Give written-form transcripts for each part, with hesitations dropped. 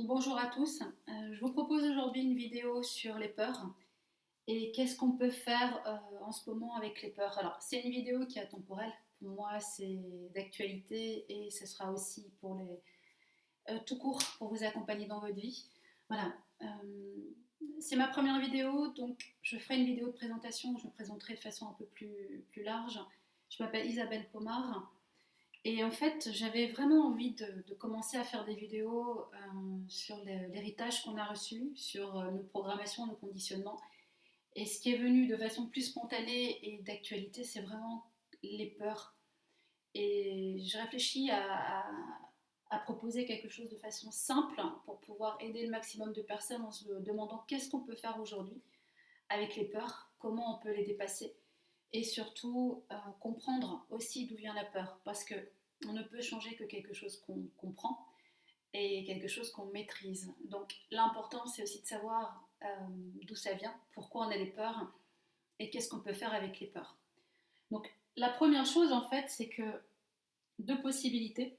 Bonjour à tous. Je vous propose aujourd'hui une vidéo sur les peurs et qu'est-ce qu'on peut faire en ce moment avec les peurs. Alors, c'est une vidéo qui est atemporelle. Pour moi, c'est d'actualité et ce sera aussi pour tout court pour vous accompagner dans votre vie. Voilà. C'est ma première vidéo, donc je ferai une vidéo de présentation. Je me présenterai de façon un peu plus large. Je m'appelle Isabelle Pomard. Et en fait, j'avais vraiment envie de commencer à faire des vidéos sur l'héritage qu'on a reçu, sur nos programmations, nos conditionnements. Et ce qui est venu de façon plus spontanée et d'actualité, c'est vraiment les peurs. Et je réfléchis à proposer quelque chose de façon simple pour pouvoir aider le maximum de personnes en se demandant qu'est-ce qu'on peut faire aujourd'hui avec les peurs, comment on peut les dépasser et surtout comprendre aussi d'où vient la peur. Parce que on ne peut changer que quelque chose qu'on comprend et quelque chose qu'on maîtrise. Donc l'important, c'est aussi de savoir d'où ça vient, pourquoi on a des peurs et qu'est-ce qu'on peut faire avec les peurs. Donc la première chose, en fait, c'est que deux possibilités.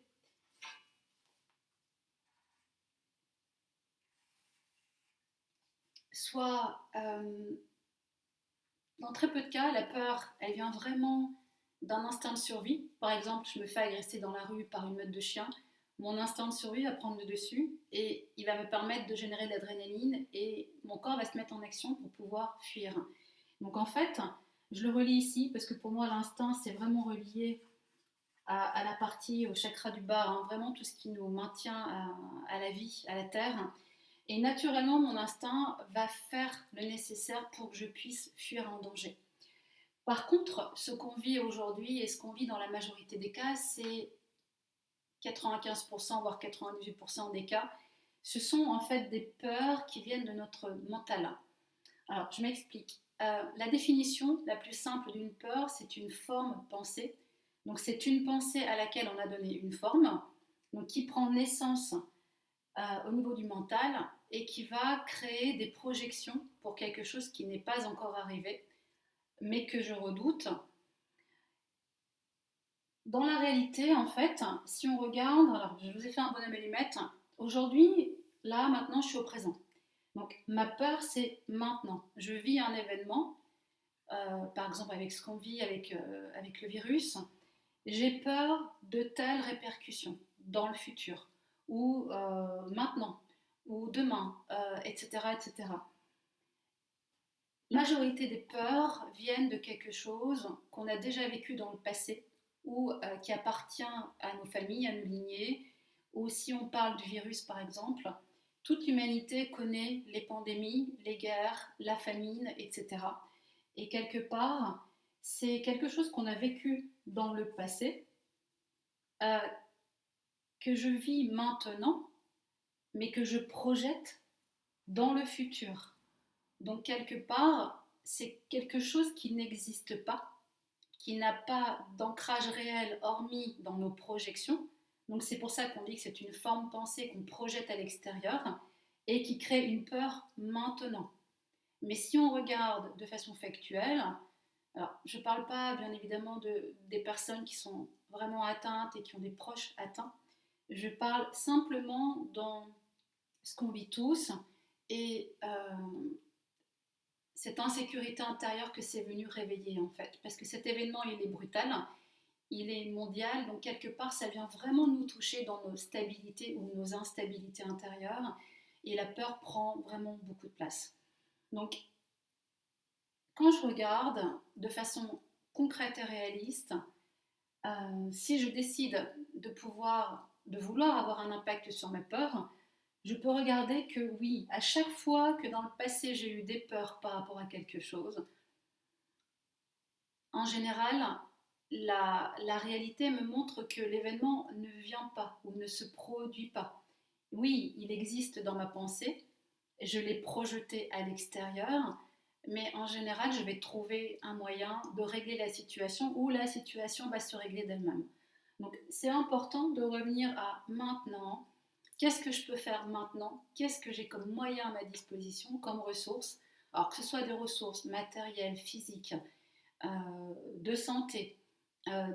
Soit, dans très peu de cas, la peur, elle vient vraiment d'un instinct de survie. Par exemple, je me fais agresser dans la rue par une meute de chiens. Mon instinct de survie va prendre le dessus et il va me permettre de générer de l'adrénaline et mon corps va se mettre en action pour pouvoir fuir. Donc en fait, je le relie ici parce que pour moi, l'instinct, c'est vraiment relié à la partie, au chakra du bas, hein, vraiment tout ce qui nous maintient à la vie, à la terre. Et naturellement, mon instinct va faire le nécessaire pour que je puisse fuir un danger. Par contre, ce qu'on vit aujourd'hui et ce qu'on vit dans la majorité des cas, c'est 95%, voire 98% des cas, ce sont en fait des peurs qui viennent de notre mental. Alors, je m'explique. La définition la plus simple d'une peur, c'est une forme pensée. Donc, c'est une pensée à laquelle on a donné une forme, donc qui prend naissance au niveau du mental et qui va créer des projections pour quelque chose qui n'est pas encore arrivé, mais que je redoute. Dans la réalité, en fait, si on regarde, alors je vous ai fait un bonhomme allumette, aujourd'hui, là, maintenant, je suis au présent. Donc, ma peur, c'est maintenant. Je vis un événement, par exemple avec ce qu'on vit avec le virus. J'ai peur de telles répercussions dans le futur, ou maintenant, ou demain, etc., etc. La majorité des peurs viennent de quelque chose qu'on a déjà vécu dans le passé ou qui appartient à nos familles, à nos lignées, ou si on parle du virus par exemple, toute l'humanité connaît les pandémies, les guerres, la famine, etc. Et quelque part, c'est quelque chose qu'on a vécu dans le passé, euh, que je vis maintenant, mais que je projette dans le futur. Donc quelque part, c'est quelque chose qui n'existe pas, qui n'a pas d'ancrage réel hormis dans nos projections. Donc c'est pour ça qu'on dit que c'est une forme pensée qu'on projette à l'extérieur et qui crée une peur maintenant. Mais si on regarde de façon factuelle, alors je ne parle pas bien évidemment des personnes qui sont vraiment atteintes et qui ont des proches atteints, je parle simplement dans ce qu'on vit tous et cette insécurité intérieure que c'est venu réveiller en fait. Parce que cet événement, il est brutal, il est mondial, donc quelque part, ça vient vraiment nous toucher dans nos stabilités ou nos instabilités intérieures, et la peur prend vraiment beaucoup de place. Donc, quand je regarde de façon concrète et réaliste, si je décide de vouloir avoir un impact sur ma peur, je peux regarder que oui, à chaque fois que dans le passé j'ai eu des peurs par rapport à quelque chose, en général, la réalité me montre que l'événement ne vient pas ou ne se produit pas. Oui, il existe dans ma pensée, je l'ai projeté à l'extérieur, mais en général, je vais trouver un moyen de régler la situation ou la situation va se régler d'elle-même. Donc c'est important de revenir à maintenant. Qu'est-ce que je peux faire maintenant? Qu'est-ce que j'ai comme moyen à ma disposition, comme ressources? Alors que ce soit des ressources matérielles, physiques, euh, de santé,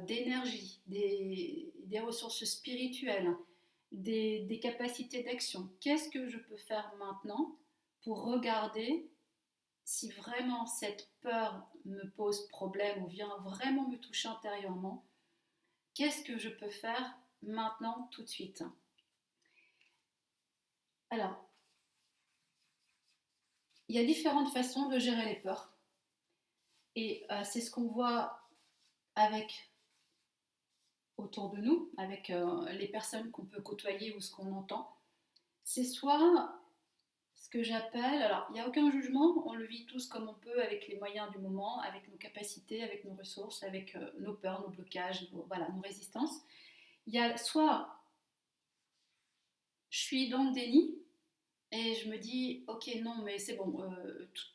d'énergie, des ressources spirituelles. des capacités d'action. Qu'est-ce que je peux faire maintenant pour regarder si vraiment cette peur me pose problème ou vient vraiment me toucher intérieurement? Qu'est-ce que je peux faire maintenant, tout de suite? Alors, il y a différentes façons de gérer les peurs. Et c'est ce qu'on voit avec autour de nous, avec les personnes qu'on peut côtoyer ou ce qu'on entend. C'est soit ce que j'appelle, alors il n'y a aucun jugement, on le vit tous comme on peut avec les moyens du moment, avec nos capacités, avec nos ressources, avec nos peurs, nos blocages, voilà, nos résistances. Il y a soit je suis dans le déni et je me dis ok non mais c'est bon,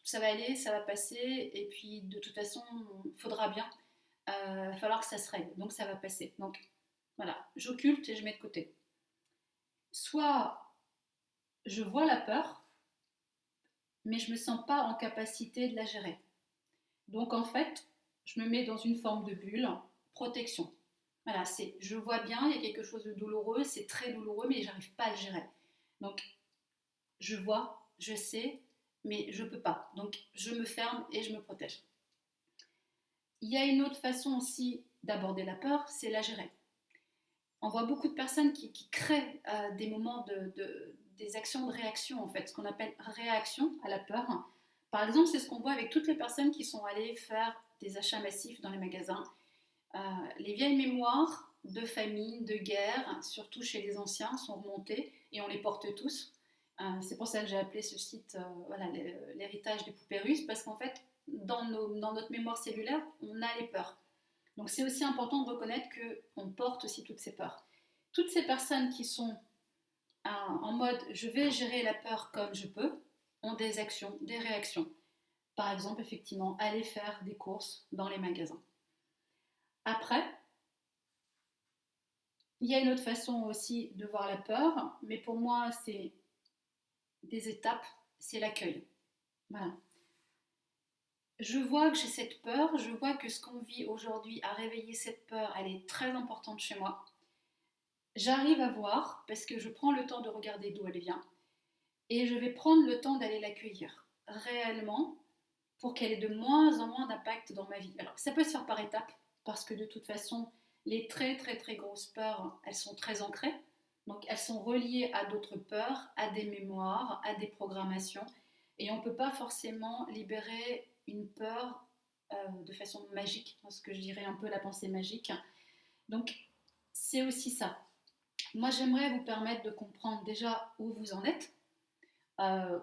ça va aller, ça va passer et puis de toute façon il faudra bien, il va falloir que ça se règle, donc ça va passer. Donc voilà, j'occulte et je mets de côté. Soit je vois la peur, mais je ne me sens pas en capacité de la gérer. Donc en fait, je me mets dans une forme de bulle, protection. Voilà, c'est, je vois bien, il y a quelque chose de douloureux, c'est très douloureux, mais j'arrive pas à le gérer. Donc je vois, je sais, mais je peux pas. Donc je me ferme et je me protège. Il y a une autre façon aussi d'aborder la peur, c'est la gérer. On voit beaucoup de personnes qui créent des moments des actions de réaction, en fait, ce qu'on appelle réaction à la peur. Par exemple, c'est ce qu'on voit avec toutes les personnes qui sont allées faire des achats massifs dans les magasins. Euh, les vieilles mémoires de famine, de guerre, surtout chez les anciens, sont remontées et on les porte tous. C'est pour ça que j'ai appelé ce site voilà, l'héritage des poupées russes, parce qu'en fait, dans notre mémoire cellulaire, on a les peurs. Donc c'est aussi important de reconnaître qu'on porte aussi toutes ces peurs. Toutes ces personnes qui sont en mode je vais gérer la peur comme je peux ont des actions, des réactions. Par exemple, effectivement, aller faire des courses dans les magasins. Après, il y a une autre façon aussi de voir la peur, mais pour moi, c'est des étapes, c'est l'accueil. Voilà. Je vois que j'ai cette peur, je vois que ce qu'on vit aujourd'hui a réveillé cette peur, elle est très importante chez moi. J'arrive à voir, parce que je prends le temps de regarder d'où elle vient, et je vais prendre le temps d'aller l'accueillir réellement pour qu'elle ait de moins en moins d'impact dans ma vie. Alors ça peut se faire par étapes, parce que de toute façon, les très très très grosses peurs, elles sont très ancrées, donc elles sont reliées à d'autres peurs, à des mémoires, à des programmations, et on ne peut pas forcément libérer une peur de façon magique, ce que je dirais un peu la pensée magique. Donc c'est aussi ça. Moi, j'aimerais vous permettre de comprendre déjà où vous en êtes. Euh,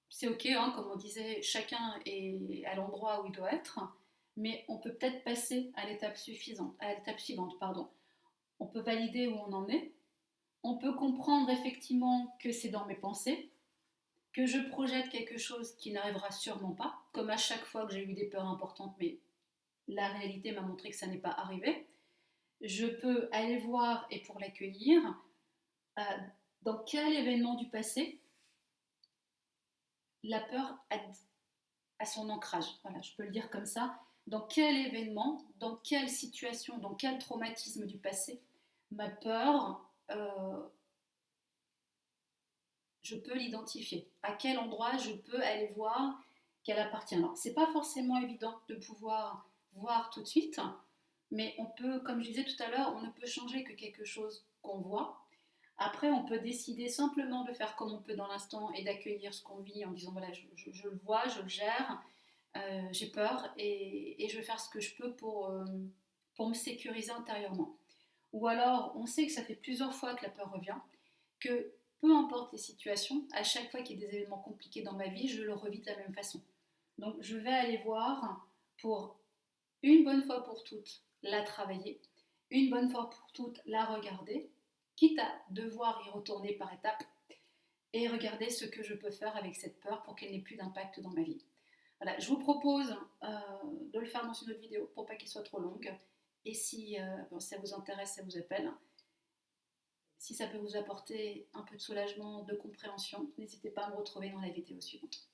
c'est ok, hein, comme on disait, chacun est à l'endroit où il doit être, mais on peut peut-être passer à l'étape suffisante, à l'étape suivante, pardon. On peut valider où on en est. On peut comprendre effectivement que c'est dans mes pensées, que je projette quelque chose qui n'arrivera sûrement pas, comme à chaque fois que j'ai eu des peurs importantes, mais la réalité m'a montré que ça n'est pas arrivé. Je peux aller voir et pour l'accueillir, euh, dans quel événement du passé la peur a son ancrage. Voilà, je peux le dire comme ça. Dans quel événement, dans quelle situation, dans quel traumatisme du passé, ma peur, je peux l'identifier. À quel endroit je peux aller voir qu'elle appartient. Alors, c'est pas forcément évident de pouvoir voir tout de suite, mais on peut, comme je disais tout à l'heure, on ne peut changer que quelque chose qu'on voit. Après, on peut décider simplement de faire comme on peut dans l'instant et d'accueillir ce qu'on vit en disant voilà, je le vois, je le gère, j'ai peur et je vais faire ce que je peux pour me sécuriser intérieurement. Ou alors, on sait que ça fait plusieurs fois que la peur revient, que peu importe les situations, à chaque fois qu'il y a des événements compliqués dans ma vie, je le revis de la même façon. Donc, je vais aller voir pour une bonne fois pour toutes la travailler, une bonne fois pour toutes la regarder, quitte à devoir y retourner par étapes et regarder ce que je peux faire avec cette peur pour qu'elle n'ait plus d'impact dans ma vie. Voilà, je vous propose de le faire dans une autre vidéo pour pas qu'elle soit trop longue. Et si ça vous intéresse, ça vous appelle. Si ça peut vous apporter un peu de soulagement, de compréhension, n'hésitez pas à me retrouver dans la vidéo suivante.